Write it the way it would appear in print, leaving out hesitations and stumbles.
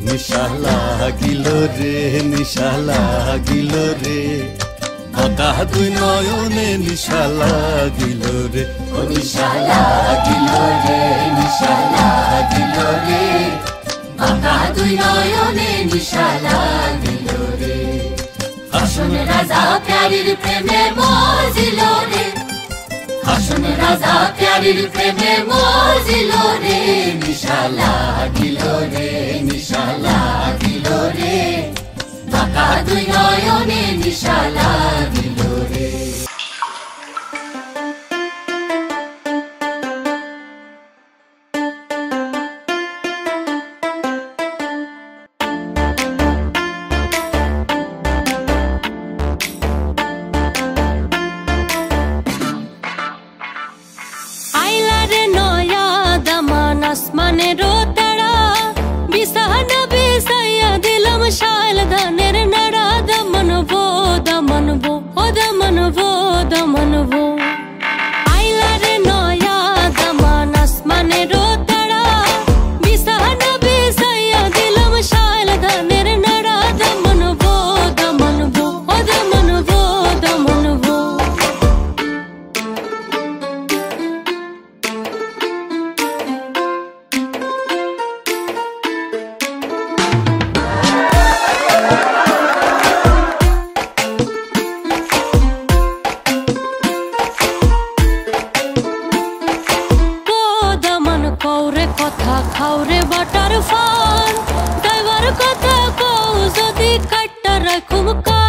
নিশা লাগিল রে নিশা লাগিল রে বাঁকা দুই নয়নে নিশা লাগিল রে ও নিশা লাগিল রে নিশা লাগিল রে বাঁকা দুই নয়নে নিশা লাগিল রে হাসন রাজা প্যারির প্রেমে মজিল রে হাসন রাজা প্যারির প্রেমে মজিল রে নিশা লাগিল রে নিশা লাগিল রে বাঁকা দুই নয়নে নিশা লাগিল রে আসমানেরও তারা বিছানা বিছাইয়া দিলাম শাল ধানের নাড়া দমনবো দমনবো ও দমনবো দমনবো আইলা রে নয়া দামান আসমানেরও তারা বিছানা বিছাইয়া দিলাম শাল ধানের নাড়া দমনবো দমনবো ও দমনবো দমনবো কথা খাওরে বাটার ফান ড্রাইভার কথা কও যদি কাটটা রাখুম কা